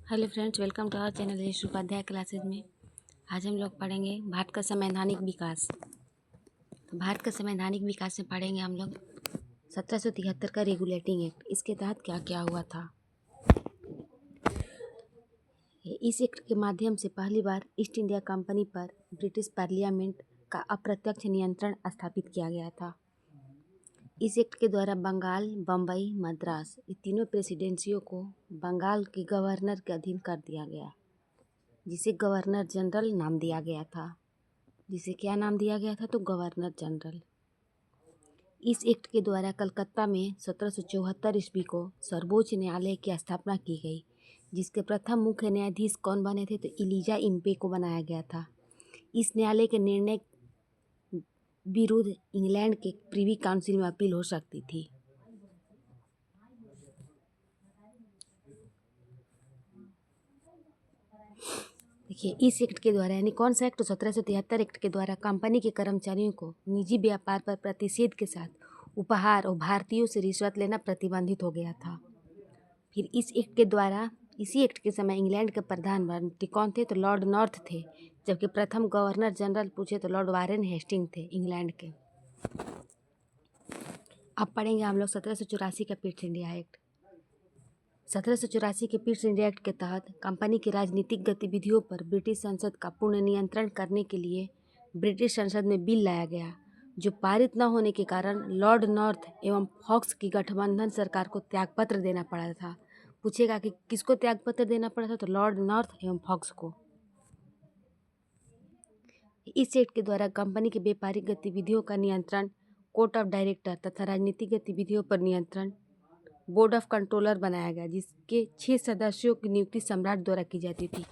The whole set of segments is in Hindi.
Hello friends, welcome to our channel Yash Upadhyay classes में। आज हम लोग पढ़ेंगे भारत का संवैधानिक विकास। तो भारत का संवैधानिक विकास में पढ़ेंगे हम लोग 1773 का रेगुलेटिंग एक्ट। इसके तहत क्या क्या हुआ था। इस एक्ट के माध्यम से पहली बार ईस्ट इंडिया कंपनी पर ब्रिटिश पार्लियामेंट का अप्रत्यक्ष नियंत्रण स्थापित किया गया था। इस एक्ट के द्वारा बंगाल, बम्बई, मद्रास ये तीनों प्रेसिडेंसियों को बंगाल के गवर्नर के अधीन कर दिया गया, जिसे गवर्नर जनरल नाम दिया गया था। जिसे क्या नाम दिया गया था? तो गवर्नर जनरल। इस एक्ट के द्वारा कलकत्ता में 1774 ईस्वी को सर्वोच्च न्यायालय की स्थापना की गई, जिसके प्रथम मुख्य न्यायाधीश कौन बने थे? तो इलीजा इम्पे को बनाया गया था। इस न्यायालय के निर्णय विरुद्ध इंग्लैंड के प्रिवी काउंसिल में अपील हो सकती थी। देखिए, इस एक्ट के द्वारा यानी कौन सा एक्ट? 1773 एक्ट के द्वारा कंपनी के कर्मचारियों को निजी व्यापार पर प्रतिषेध के साथ उपहार और भारतीयों से रिश्वत लेना प्रतिबंधित हो गया था। फिर इस एक्ट के द्वारा इसी एक्ट के समय इंग्लैंड के प्रधानमंत्री कौन थे? तो लॉर्ड नॉर्थ थे, जबकि प्रथम गवर्नर जनरल पूछे तो लॉर्ड वारेन हेस्टिंग थे इंग्लैंड के। अब पढ़ेंगे हम लोग 1784 का पिट्स इंडिया एक्ट। 1784 के पिट्स इंडिया एक्ट के तहत कंपनी की राजनीतिक गतिविधियों पर ब्रिटिश संसद का पूर्ण नियंत्रण करने के लिए ब्रिटिश संसद में बिल लाया गया, जो पारित न होने के कारण लॉर्ड नॉर्थ एवं फॉक्स की गठबंधन सरकार को त्यागपत्र देना पड़ा था। पूछेगा कि किसको त्यागपत्र देना पड़ा था? तो लॉर्ड नॉर्थ एवं फॉक्स को। इस एक्ट के द्वारा कंपनी की व्यापारिक गतिविधियों का नियंत्रण कोर्ट ऑफ डायरेक्टर तथा राजनीतिक गतिविधियों पर नियंत्रण बोर्ड ऑफ कंट्रोलर बनाया गया, जिसके 6 सदस्यों की नियुक्ति सम्राट द्वारा की जाती थी।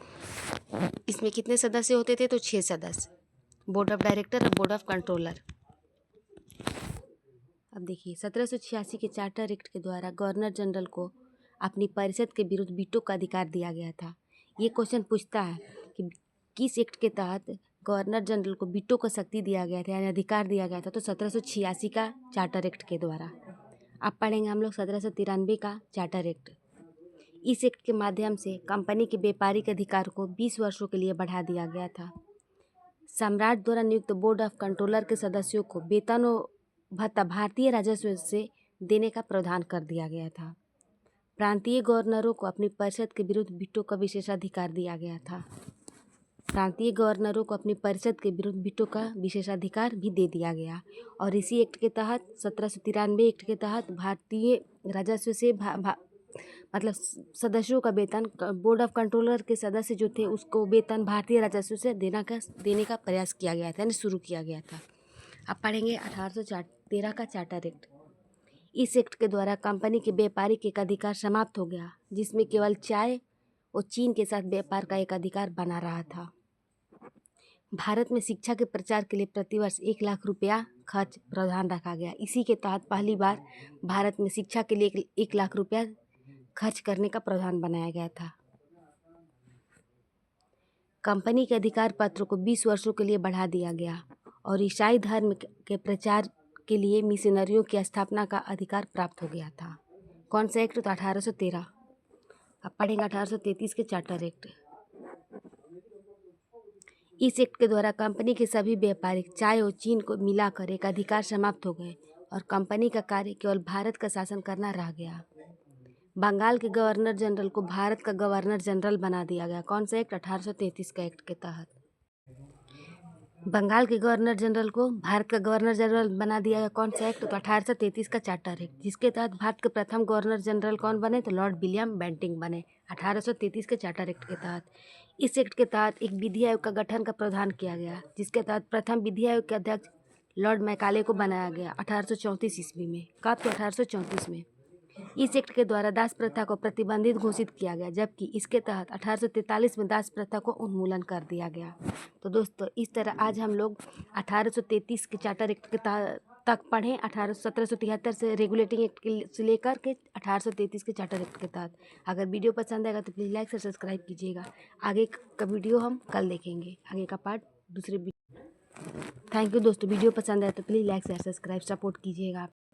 इसमें कितने सदस्य होते थे? तो 6 सदस्य, बोर्ड ऑफ डायरेक्टर और बोर्ड ऑफ कंट्रोलर। अब देखिए, 1786 के चार्टर एक्ट के द्वारा गवर्नर जनरल को अपनी परिषद के विरुद्ध वीटो का अधिकार दिया गया था। ये क्वेश्चन पूछता है कि किस एक्ट के तहत गवर्नर जनरल को वीटो का शक्ति दिया गया था यानी अधिकार दिया गया था? तो 1786 का चार्टर एक्ट के द्वारा। अब पढ़ेंगे हम लोग 1793 का चार्टर एक्ट। इस एक्ट के माध्यम से कंपनी के व्यापारिक अधिकार को 20 वर्षों के लिए बढ़ा दिया गया था। सम्राट द्वारा नियुक्त बोर्ड ऑफ कंट्रोलर के सदस्यों को वेतन और भत्ता भारतीय राजस्व से देने का प्रावधान कर दिया गया था। प्रांतीय गवर्नरों को अपनी परिषद के विरुद्ध वीटो का विशेषाधिकार दिया गया था। प्रांतीय गवर्नरों को अपनी परिषद के विरुद्ध वीटो का विशेषाधिकार भी दे दिया गया। और इसी एक्ट के तहत 1793 एक्ट के तहत भारतीय राजस्व से मतलब सदस्यों का वेतन, बोर्ड ऑफ कंट्रोलर के सदस्य जो थे उसको वेतन भारतीय राजस्व से देने का प्रयास किया गया था यानी शुरू किया गया था। अब पढ़ेंगे 1813 का चार्टर एक्ट। इस एक्ट के द्वारा कंपनी के व्यापारिक एक अधिकार समाप्त हो गया, जिसमें केवल चाय और चीन के साथ व्यापार का एक अधिकार बना रहा था। भारत में शिक्षा के प्रचार के लिए प्रतिवर्ष 1 लाख रुपया खर्च प्रावधान रखा गया। इसी के तहत पहली बार भारत में शिक्षा के लिए 1 लाख रुपया खर्च करने का प्रावधान बनाया गया था। कंपनी के अधिकार पत्र को 20 वर्षों के लिए बढ़ा दिया गया और ईसाई धर्म के प्रचार के लिए मिशनरियों की स्थापना का अधिकार प्राप्त हो गया था। कौन सा एक्ट? तो 1813। अब पढ़ेंगे 1833 के चार्टर एक्ट। इस एक्ट के द्वारा कंपनी के सभी व्यापारिक चाय और चीन को मिलाकर एक अधिकार समाप्त हो गए और कंपनी का कार्य केवल भारत का शासन करना रह गया। बंगाल के गवर्नर जनरल को भारत का गवर्नर जनरल बना दिया गया। कौन सा एक्ट? 1833 का एक्ट के तहत बंगाल के गवर्नर जनरल को भारत का गवर्नर जनरल बना दिया गया। कौन सा एक्ट? तो 1833 का चार्टर एक्ट, जिसके तहत भारत के प्रथम गवर्नर जनरल कौन बने? तो लॉर्ड विलियम बेंटिंक बने 1833 के चार्टर एक्ट के तहत। इस एक्ट के तहत एक विधि आयोग का गठन का प्रावधान किया गया, जिसके तहत प्रथम विधि आयोग के अध्यक्ष लॉर्ड मैकाले को बनाया गया 1834 ईस्वी में। कब? तो 1834 में। इस एक्ट के द्वारा दास प्रथा को प्रतिबंधित घोषित किया गया, जबकि इसके तहत 1843 में दास प्रथा को उन्मूलन कर दिया गया। तो दोस्तों, इस तरह आज हम लोग 1833 के चार्टर एक्ट के तक पढ़ें। 1773 से रेगुलेटिंग एक्ट से लेकर के 1833 के चार्टर एक्ट के तहत। अगर वीडियो पसंद आएगा तो प्लीज़ लाइक और सब्सक्राइब कीजिएगा। आगे का वीडियो हम कल देखेंगे, आगे का पार्ट दूसरे। थैंक यू दोस्तों। वीडियो पसंद आए तो प्लीज़ लाइक और सब्सक्राइब सपोर्ट कीजिएगा।